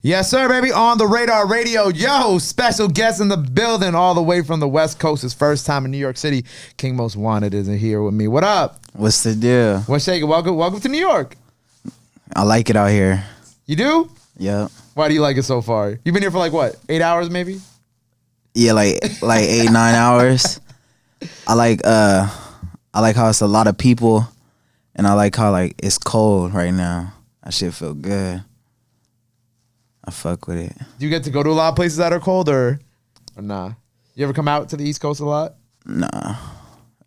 Yes, sir, baby. On the Radar Radio. Yo, special guest in the building all the way from the West Coast. His first time in New York City. King Most Wanted is here with me. What up? What's the deal? What's shaking? Welcome to New York. I like it out here. You do? Yep. Why do you like it so far? You've been here for like what? 8 hours maybe? Yeah, like 8-9 hours. I like how it's a lot of people, and I like how like it's cold right now. That shit feel good. I fuck with it. Do you get to go to a lot of places that are cold or nah? You ever come out to the East Coast a lot? Nah.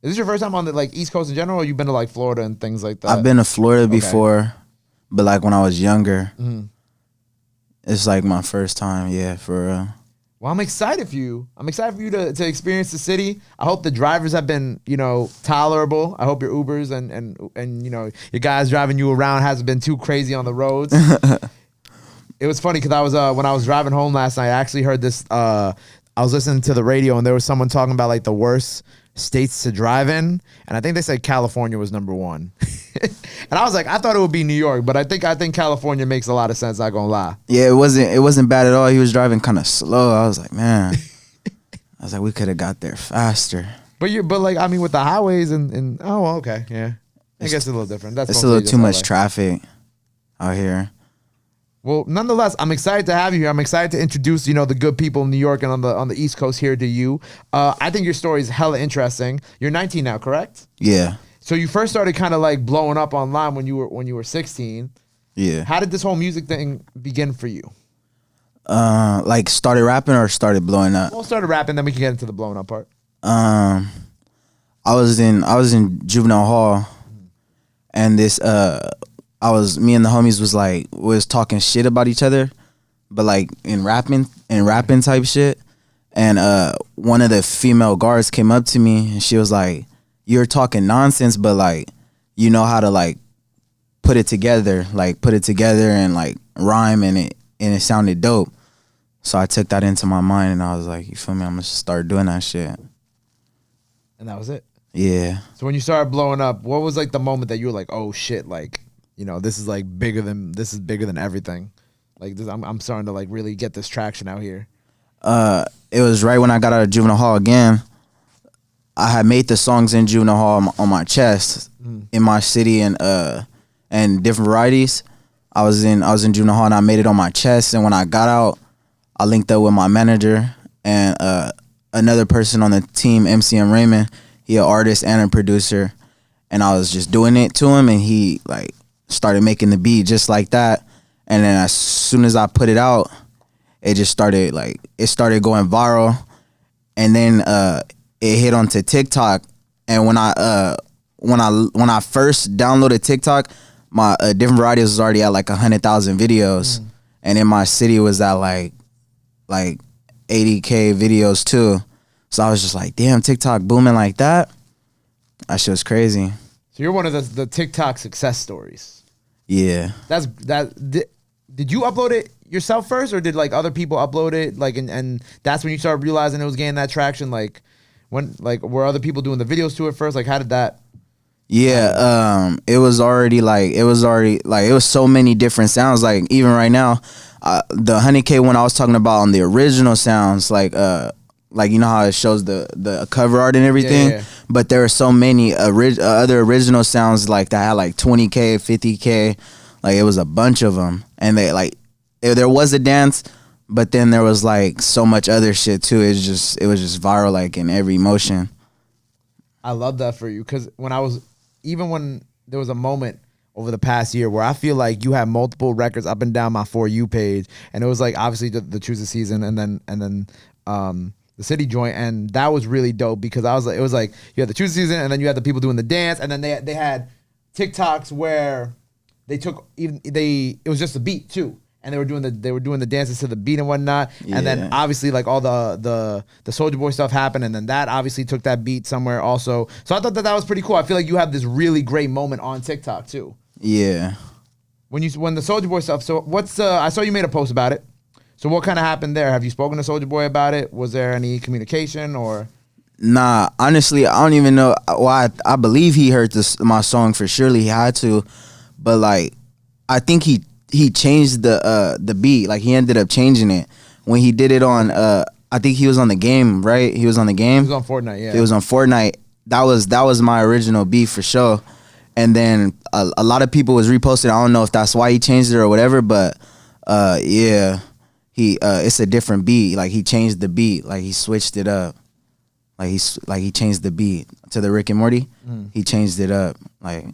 Is this your first time on the like East Coast in general, or you been to like Florida and things like that? I've been to Florida before, but like when I was younger. It's like my first time, yeah, for real. Well, I'm excited for you. I'm excited for you to experience the city. I hope the drivers have been, tolerable. I hope your Ubers and your guys driving you around hasn't been too crazy on the roads. It was funny because I was when I was driving home last night, I actually heard this. I was listening to the radio and there was someone talking about like the worst states to drive in, and I think they said California was number one. And I was like, I thought it would be New York, but I think California makes a lot of sense. Not gonna lie. Yeah, it wasn't bad at all. He was driving kind of slow. I was like, man, we could have got there faster. But I mean, with the highways and oh, okay, yeah, I guess it's a little different. That's it's a little too much traffic out here. Well, nonetheless, I'm excited to have you here. I'm excited to introduce, the good people in New York and on the East Coast here to you. I think your story is hella interesting. You're 19 now, correct? Yeah. So you first started kind of like blowing up online when you were 16. Yeah. How did this whole music thing begin for you? Like started rapping or started blowing up? Well, started rapping, then we can get into the blowing up part. I was in juvenile hall, and this me and the homies was talking shit about each other, but like in rapping type shit. And one of the female guards came up to me and she was like, "You're talking nonsense, but like you know how to like put it together and like rhyme, and it sounded dope." So I took that into my mind and I was like, you feel me? I'm gonna start doing that shit. And that was it. Yeah. So when you started blowing up, what was like the moment that you were like, oh shit, like, this is bigger than everything. Like this, I'm starting to like really get this traction out here. It was right when I got out of juvenile hall again. I had made the songs in juvenile hall on my chest in my city and different varieties. I was in juvenile hall and I made it on my chest. And when I got out, I linked up with my manager and another person on the team, MCM Raymond. He an artist and a producer, and I was just doing it to him, and he like started making the beat just like that. And then as soon as I put it out, it just started going viral. And then it hit onto TikTok. And when I first downloaded TikTok, my different varieties was already at like 100,000 videos. And in my city was at like 80K videos too. So I was just like, damn, TikTok booming like that. That shit was crazy. So you're one of the TikTok success stories. Yeah. Did you upload it yourself first, or did like other people upload it? Like, and that's when you started realizing it was gaining that traction. Like, when were other people doing the videos to it first? Like, how did that? Yeah. It was so many different sounds. Like even right now, the 100K one I was talking about on the original sounds, like you know how it shows the cover art and everything, yeah. But there are so many other original sounds like that had like 20K, 50K, like it was a bunch of them, and they like there was a dance, but then there was like so much other shit too. It was just viral like in every motion. I love that for you, because when there was a moment over the past year where I feel like you had multiple records up and down my For You page, and it was like obviously the Choosin SZN and then the City joint, and that was really dope because it was like you had the Choosin SZN and then you had the people doing the dance, and then they had TikToks where it was just a beat too, and they were doing the dances to the beat and whatnot, and then obviously like all the Soulja Boy stuff happened, and then that obviously took that beat somewhere also. So I thought that was pretty cool. I feel like you have this really great moment on TikTok too. Yeah. When the Soulja Boy stuff. So what's I saw you made a post about it. So what kind of happened there? Have you spoken to Soulja Boy about it? Was there any communication or? Nah, honestly, I don't even know. Well, I believe he heard my song for surely. He had to, but like, I think he he changed the beat. Like he ended up changing it when he did it on. I think he was on the game, right? He was on the game. He was on Fortnite. Yeah, it was on Fortnite. That was my original beat for sure. And then a lot of people was reposting. I don't know if that's why he changed it or whatever, but yeah, he it's a different beat. Like he changed the beat. Like he switched it up. Like he changed the beat to the Rick and Morty. He changed it up. Like,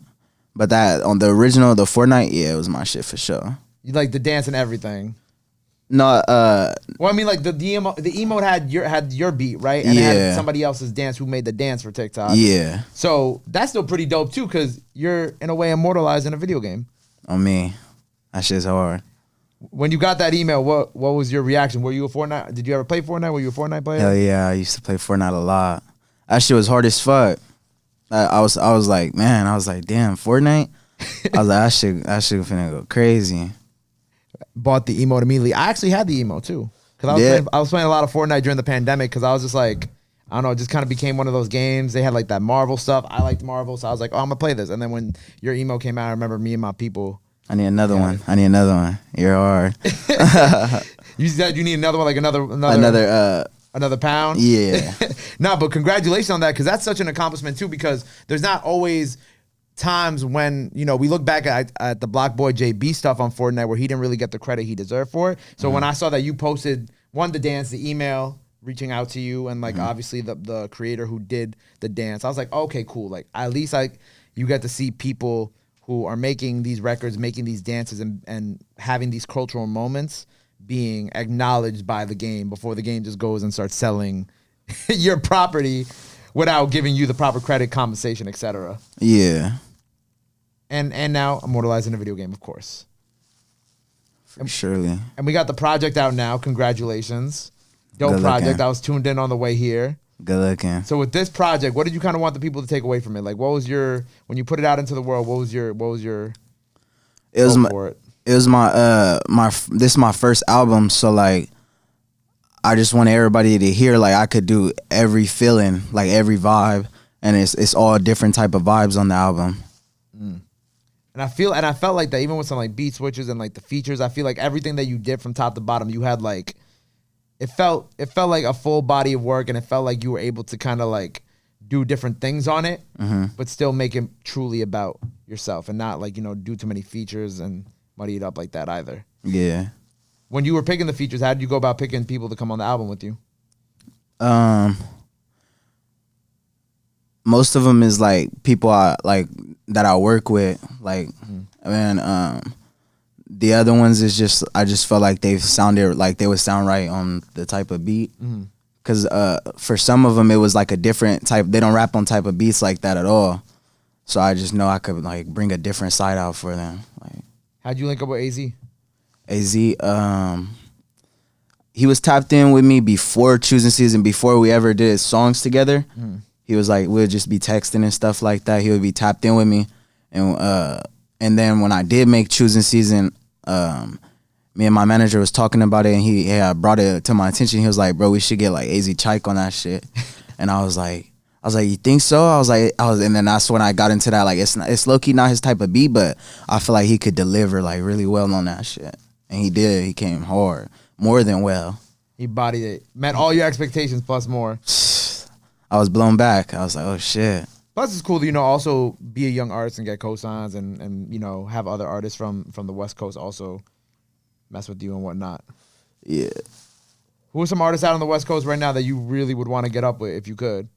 but that on the original, the Fortnite, yeah, it was my shit for sure. You like the dance and everything. No, well, I mean, like the emote had your beat, right? And it had somebody else's dance who made the dance for TikTok. Yeah. So that's still pretty dope too, because you're in a way immortalized in a video game. On me, that shit's hard. When you got that email, what was your reaction? Were you a Fortnite? Did you ever play Fortnite? Were you a Fortnite player? Hell yeah, I used to play Fortnite a lot. That shit was hard as fuck. I was like, man, I was like, damn, Fortnite. I was like, that shit finna go crazy. Bought the emote immediately. I actually had the emote too, because I was playing a lot of Fortnite during the pandemic, because I was just like, I don't know, it just kind of became one of those games. They had like that Marvel stuff. I liked Marvel, so I was like, oh, I'm gonna play this. And then when your emote came out, I remember me and my people. I need another one. I need another one. You're hard. You said you need another one, like another pound. Yeah. No, but congratulations on that, because that's such an accomplishment too. Because there's not always times when, you know, we look back at the Block Boy JB stuff on Fortnite where he didn't really get the credit he deserved for it. So when I saw that you posted the dance, the email reaching out to you, and like obviously the creator who did the dance, I was like, okay, cool. Like at least you get to see people who are making these records, making these dances, and having these cultural moments being acknowledged by the game before the game just goes and starts selling your property without giving you the proper credit, compensation, etc. Yeah. And now immortalized in a video game, of course. Surely. And we got the project out now. Congratulations. Dope project. I was tuned in on the way here. Good looking. So with this project, what did you kind of want the people to take away from it? Like, what was when you put it out into the world, what was your it was this is my first album, so like I just want everybody to hear like I could do every feeling, like every vibe, and it's all different type of vibes on the album. And I felt like that even with some like beat switches and like the features, I feel like everything that you did from top to bottom, you had like it felt like a full body of work, and it felt like you were able to kind of like do different things on it, but still make it truly about yourself and not like, you know, do too many features and muddy it up like that either. Yeah. When you were picking the features, how did you go about picking people to come on the album with you? Most of them is like people that I work with, like, and the other ones is just I just felt like they sounded like they would sound right on the type of beat. Cause for some of them it was like a different type. They don't rap on type of beats like that at all. So I just know I could like bring a different side out for them. Like, how'd you link up with AZ? AZ, he was tapped in with me before Choosin SZN, before we ever did songs together. He was like, we'd just be texting and stuff like that. He would be tapped in with me. And then when I did make Choosin SZN, me and my manager was talking about it, and he brought it to my attention. He was like, bro, we should get like AZ Chike on that shit. And I was like, you think so? And then that's when I got into that. Like, it's low key not his type of beat, but I feel like he could deliver like really well on that shit. And he did. He came hard, more than well. He bodied it, met all your expectations plus more. I was blown back. I was like, oh shit. Plus, it's cool to, you know, also be a young artist and get cosigns and you know, have other artists from the West Coast also mess with you and whatnot. Yeah. Who are some artists out on the West Coast right now that you really would want to get up with if you could?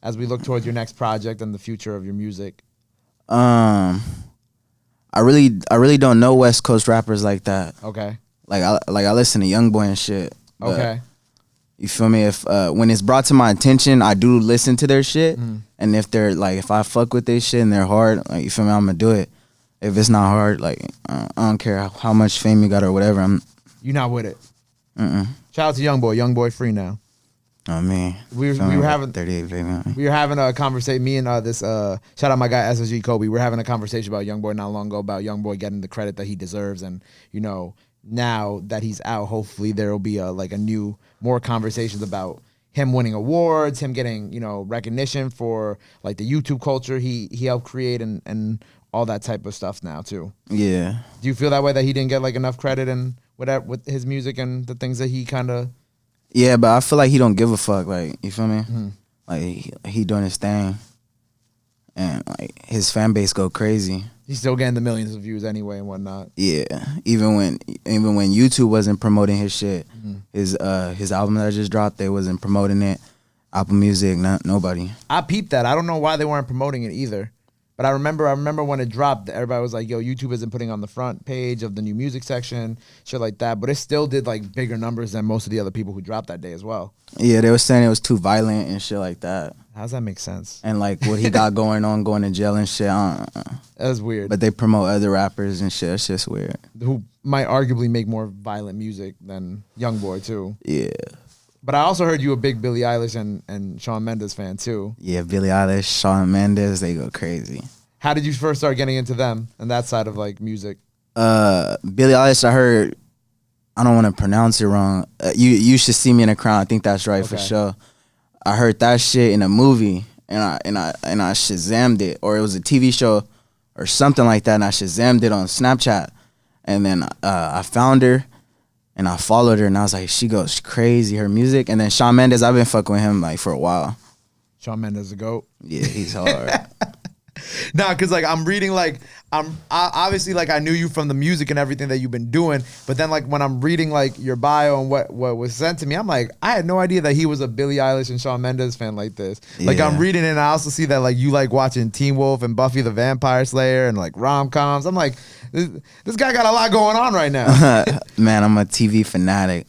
As we look towards your next project and the future of your music. I really don't know West Coast rappers like that. Okay. Like I listen to Youngboy and shit. Okay. You feel me? If when it's brought to my attention, I do listen to their shit. And if they're like, if I fuck with their shit and they're hard, like, you feel me? I'm gonna do it. If it's not hard, like I don't care how much fame you got or whatever. You're not with it. Shout out to Youngboy. Youngboy free now. Oh man, we were having 38 baby. We were having a conversation. Me and this shout out my guy SSG Kobe. We were having a conversation about Youngboy not long ago, about Youngboy getting the credit that he deserves, and you know, now that he's out, hopefully there will be more conversations about him winning awards, him getting, you know, recognition for like the YouTube culture he helped create, and all that type of stuff now too. Yeah. Do you feel that way, that he didn't get like enough credit and whatever with his music and the things that he kind of? Yeah, but I feel like he don't give a fuck. Like, you feel me? Like he doing his thing, and like his fan base go crazy. He's still getting the millions of views anyway and whatnot. Yeah, even when YouTube wasn't promoting his shit, his album that I just dropped, they wasn't promoting it. Apple Music, nobody. I peeped that. I don't know why they weren't promoting it either. But I remember when it dropped, everybody was like, yo, YouTube isn't putting on the front page of the new music section, shit like that. But it still did like bigger numbers than most of the other people who dropped that day as well. Yeah, they were saying it was too violent and shit like that. How does that make sense? And like what he got going on, going to jail and shit. That's weird. But they promote other rappers and shit. That's just weird. Who might arguably make more violent music than Youngboy too. Yeah. But I also heard you a big Billie Eilish and Shawn Mendes fan too. Yeah, Billie Eilish, Shawn Mendes, they go crazy. How did you first start getting into them and that side of like music? Billie Eilish, I heard, I don't want to pronounce it wrong. You should see me in a crown. I think that's right for sure. I heard that shit in a movie and I Shazammed it, or it was a TV show or something like that, and I Shazammed it on Snapchat. And then I found her and I followed her, and I was like, she goes crazy, her music. And then Shawn Mendes, I've been fucking with him like for a while. Shawn Mendes the GOAT. Yeah, he's hard. Nah, cause like I'm reading, like I obviously like I knew you from the music and everything that you've been doing, but then like when I'm reading like your bio and what was sent to me, I'm like, I had no idea that he was a Billie Eilish and Shawn Mendes fan like this. Like I'm reading it and I also see that like you like watching Teen Wolf and Buffy the Vampire Slayer and like rom-coms. I'm like, this guy got a lot going on right now. Man, I'm a TV fanatic.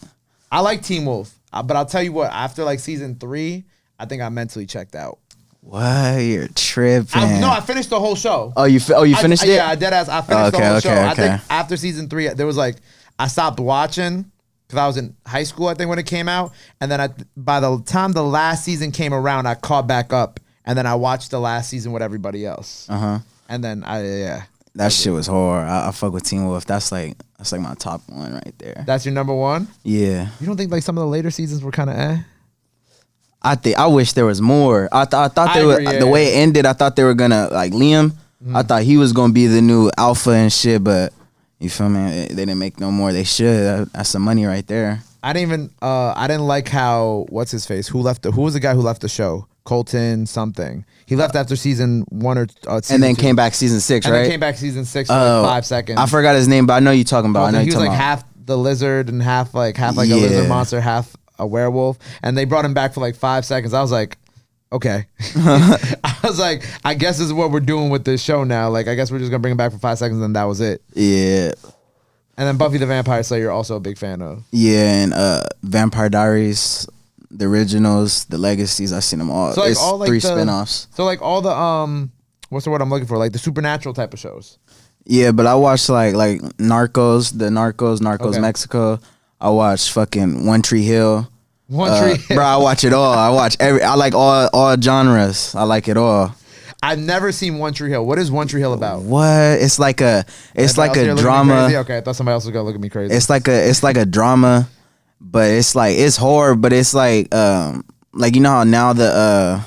I like Teen Wolf, but I'll tell you what, after like season 3, I think I mentally checked out. What? You're tripping. No, I finished the whole show. Oh, you finished it? Yeah, I dead ass. I finished the whole show. Okay. I think after season 3, there was like, I stopped watching because I was in high school, I think, when it came out. And then by the time the last season came around, I caught back up. And then I watched the last season with everybody else. And then that shit was hard. I fuck with Teen Wolf. That's like my top one right there. That's your number one? Yeah. You don't think like some of the later seasons were kind of eh? I wish there was more. I thought they were, the way it ended, I thought they were gonna like Liam. I thought he was gonna be the new alpha and shit, but you feel me? They didn't make no more. They should. That's some money right there. I didn't like how, what's his face? Who was the guy who left the show? Colton something. He left after season 1 or season and then 2. Came back season 6, right? And then came back season 6 for like 5 seconds. I forgot his name, but I know you're talking about. He was like half the lizard and half like a lizard monster, half a werewolf, and they brought him back for like 5 seconds. I was like, okay. I was like, I guess this is what we're doing with this show now. Like, I guess we're just gonna bring him back for 5 seconds, and that was it. Yeah. And then Buffy the Vampire Slayer, you're also a big fan of. Yeah, and Vampire Diaries, the originals, the legacies. I've seen them all. So like it's all like 3 the spinoffs. So like all the what's the word I'm looking for? Like the supernatural type of shows. Yeah, but I watched like Narcos Mexico. I watched fucking One Tree Hill. Bro, I watch it all. I like all genres. I like it all. I've never seen One Tree Hill. What is One Tree Hill about? What? It's like a drama. Okay, I thought somebody else was gonna look at me crazy. It's like a drama, but it's horror. But it's like you know how now the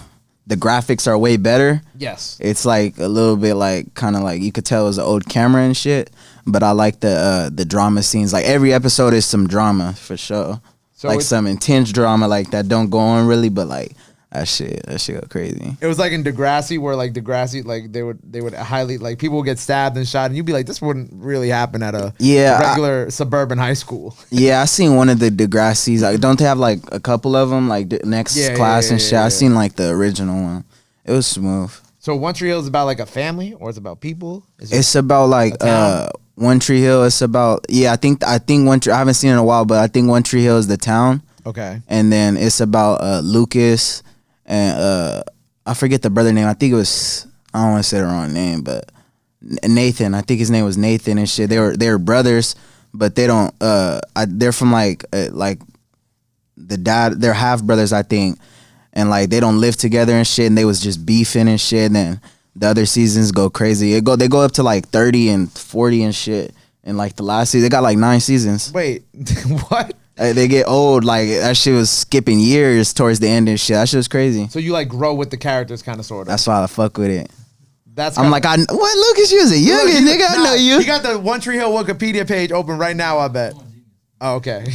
graphics are way better. Yes. It's like a little bit like kind of like you could tell it was an old camera and shit. But I like the drama scenes. Like every episode is some drama for sure. So like some intense drama like that don't go on really, but like that shit go crazy. It was like in Degrassi where like Degrassi like they would highly like people would get stabbed and shot and you'd be like this wouldn't really happen at a regular suburban high school. Yeah, I seen one of the Degrassis. Like, don't they have like a couple of them like the next class and shit? I seen like the original one. It was smooth. So One Tree Hill is about like a family or it's about people? It's about like One Tree Hill. It's about I think One Tree. I haven't seen it in a while, but I think One Tree Hill is the town. Okay. And then it's about Lucas and I forget the brother name. I think it was, I don't want to say the wrong name, but Nathan. I think his name was Nathan and shit. They were brothers, but they don't. They're from like the dad. They're half brothers, I think, and like they don't live together and shit. And they was just beefing and shit. And then the other seasons go crazy. They go up to like 30 and 40 and shit. And like the last season, they got like 9 seasons. Wait, what? They get old. Like that shit was skipping years towards the end and shit. That shit was crazy. So you like grow with the characters, kind of, sort of. That's why I fuck with it. I'm like, what Lucas using? Youngin, nigga, I know you. You got the One Tree Hill Wikipedia page open right now, I bet. Oh, okay.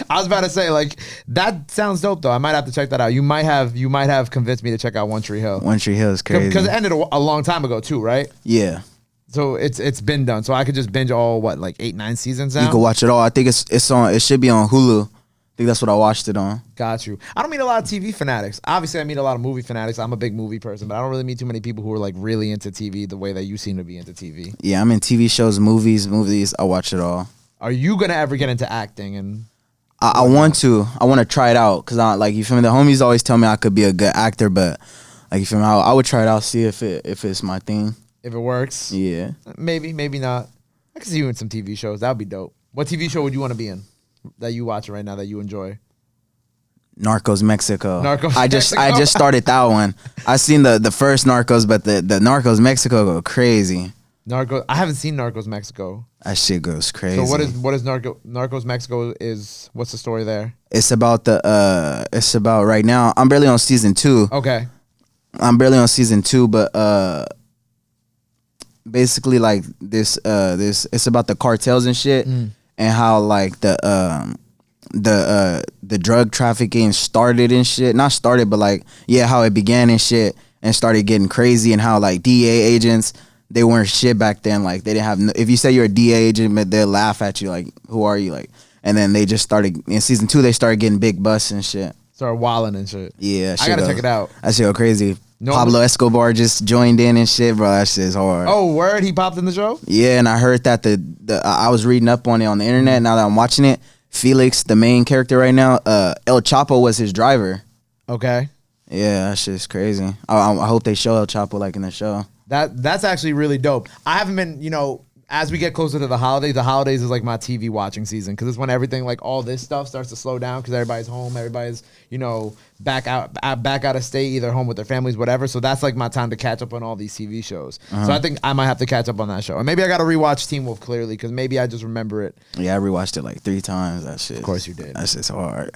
I was about to say, like, that sounds dope though. I might have to check that out. You might have convinced me to check out One Tree Hill. One Tree Hill is crazy. Because it ended a long time ago too, right? Yeah. So it's been done. So I could just binge all like 8-9 seasons now. You can watch it all. I think it's on. It should be on Hulu. I think that's what I watched it on. Got you. I don't meet a lot of TV fanatics. Obviously, I meet a lot of movie fanatics. I'm a big movie person, but I don't really meet too many people who are like really into TV the way that you seem to be into TV. Yeah, I'm in TV shows, movies. I watch it all. Are you gonna ever get into acting? And I want to. I want to try it out because I like, you feel me. The homies always tell me I could be a good actor, but like, you feel me. I would try it out, see if it's my thing. If it works, yeah. Maybe not. I can see you in some TV shows. That would be dope. What TV show would you want to be in that you watching right now that you enjoy? Narcos Mexico. I just Mexico? started that one. I seen the first Narcos, but the Narcos Mexico go crazy. Narcos. I haven't seen Narcos Mexico. That shit goes crazy. So what is Narcos Mexico is? What's the story there? It's about right now. I'm barely on season 2. Okay. I'm barely on season 2, but basically like this it's about the cartels and shit, and how like the drug trafficking started and shit. Not started, but like, yeah, how it began and shit and started getting crazy, and how like DEA agents, they weren't shit back then. Like, they didn't have if you say you're a DEA agent, they'll laugh at you like, who are you? Like, and then they just started in season 2, they started getting big busts and shit. Started wilding and shit. Yeah, I gotta check it out. That shit go crazy. No, Pablo Escobar just joined in and shit, bro. That shit's hard. Oh, word? He popped in the show? Yeah, and I heard that I was reading up on it on the internet. Now that I'm watching it, Felix, the main character right now, El Chapo was his driver. Okay. Yeah, that shit's crazy. I hope they show El Chapo like in the show. That's actually really dope. I haven't been, as we get closer to the holidays is like my TV watching season, because it's when everything, like all this stuff starts to slow down because everybody's home, everybody's back out of state, either home with their families, whatever. So that's like my time to catch up on all these TV shows. So I think I might have to catch up on that show, and maybe I got to rewatch Teen Wolf clearly, because maybe I just remember it. Yeah, I rewatched it like 3 times. That shit. Of course you did. That shit's hard.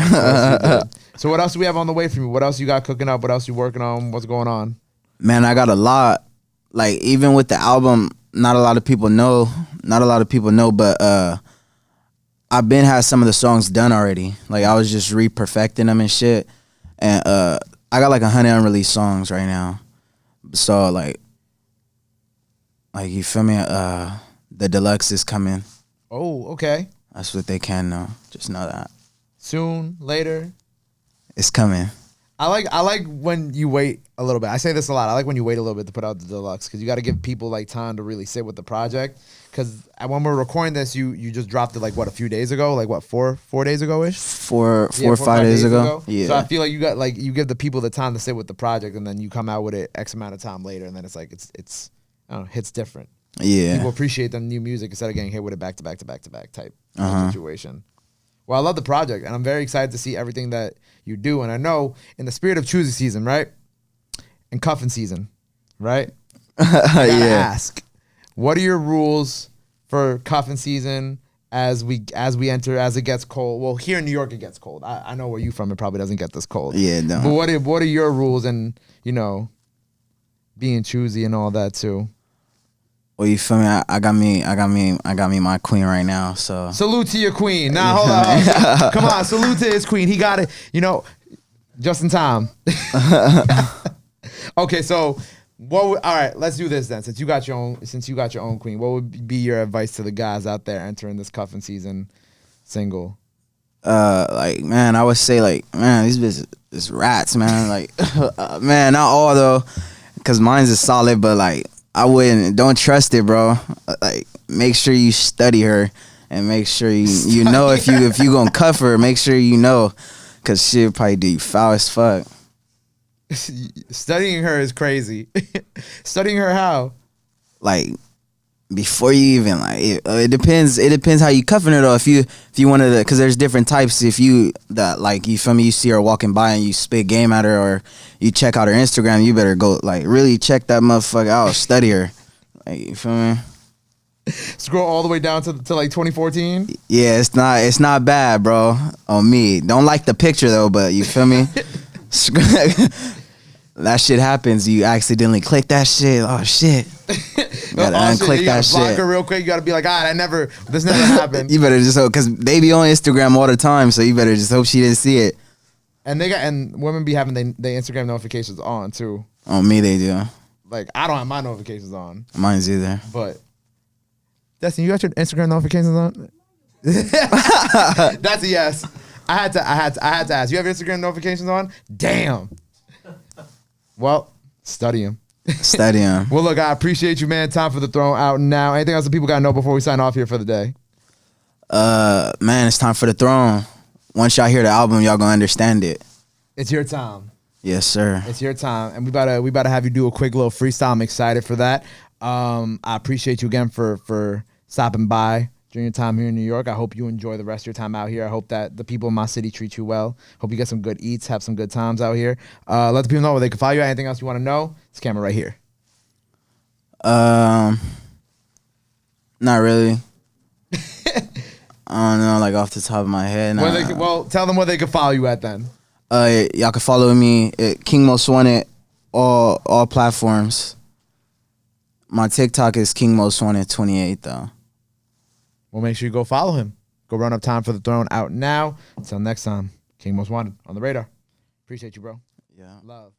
So what else do we have on the way from you? What else you got cooking up? What else you working on? What's going on? Man, I got a lot. Like, even with the album, not a lot of people know, but I've been had some of the songs done already. Like, I was just re-perfecting them and shit. And I got like 100 unreleased songs right now. So like you feel me? The Deluxe is coming. Oh, okay. That's what they can know. Just know that. Soon, later. It's coming. I like when you wait a little bit. I say this a lot. I like when you wait a little bit to put out the Deluxe, because you got to give people like time to really sit with the project. Because when we're recording this, you just dropped it like what, a few days ago, like what, four days ago ish, 4 or 5 days ago. Yeah. So I feel like you give the people the time to sit with the project, and then you come out with it X amount of time later, and then it's like it's I don't know, hits different. Yeah. People appreciate the new music instead of getting hit with it back to back type situation. Well, I love the project, and I'm very excited to see everything that you do. And I know in the spirit of Choosin season, right? And Coffin season, right? I gotta ask, what are your rules for Coffin season as it gets cold? Well, here in New York it gets cold. I know where you from, it probably doesn't get this cold. Yeah, no. But what are your rules, and being choosy and all that too? Well, you feel me? I got me my queen right now. So salute to your queen. Nah, hold on. Come on, salute to his queen. He got it. Just in time. Okay, so all right, let's do this then. Since you got your own queen, what would be your advice to the guys out there entering this Coffin season single? Man, I would say these bitches is rats, man. Man, not all though, because mine's is solid, but don't trust it, bro. Make sure you study her, and make sure you know if you gonna cuff her, make sure you know, cause she'll probably do you foul as fuck. Studying her is crazy. Studying her how? Before you even it depends how you cuffing her though. If you wanted to, cause there's different types. If you feel me, you see her walking by and you spit game at her, or you check out her Instagram, you better go really check that motherfucker out, study her. You feel me? Scroll all the way down to 2014. Yeah, it's not bad, bro. On me, don't like the picture though, but you feel me? that shit happens. You accidentally click that shit. Oh shit. You gotta unclick you gotta that block shit. her real quick. You gotta be like, this never happened. You better just hope, because they be on Instagram all the time, so you better just hope she didn't see it. And women be having they Instagram notifications on too. On me, they do. Like, I don't have my notifications on. Mine's either. But Destiny, you got your Instagram notifications on? That's a yes. I had to ask. You have your Instagram notifications on? Damn. Well, study them. Study them. Well, look, I appreciate you, man. Time for the throne out now. Anything else that people gotta know before we sign off here for the day? Man, it's time for the throne. Once y'all hear the album, y'all gonna understand it. It's your time. Yes, sir. It's your time, and we about to have you do a quick little freestyle. I'm excited for that. I appreciate you again for stopping by during your time here in New York. I hope you enjoy the rest of your time out here. I hope that the people in my city treat you well. Hope you get some good eats, have some good times out here. Let the people know where they can follow you. Anything else you want to know? This camera right here. Not really. I don't know, like off the top of my head. Well, tell them where they can follow you at then. Y'all can follow me at KingMostWanted, all platforms. My TikTok is KingMostWanted28 though. Well, make sure you go follow him. Go run up Time for the Throne out now. Until next time, King Most Wanted on the radar. Appreciate you, bro. Yeah. Love.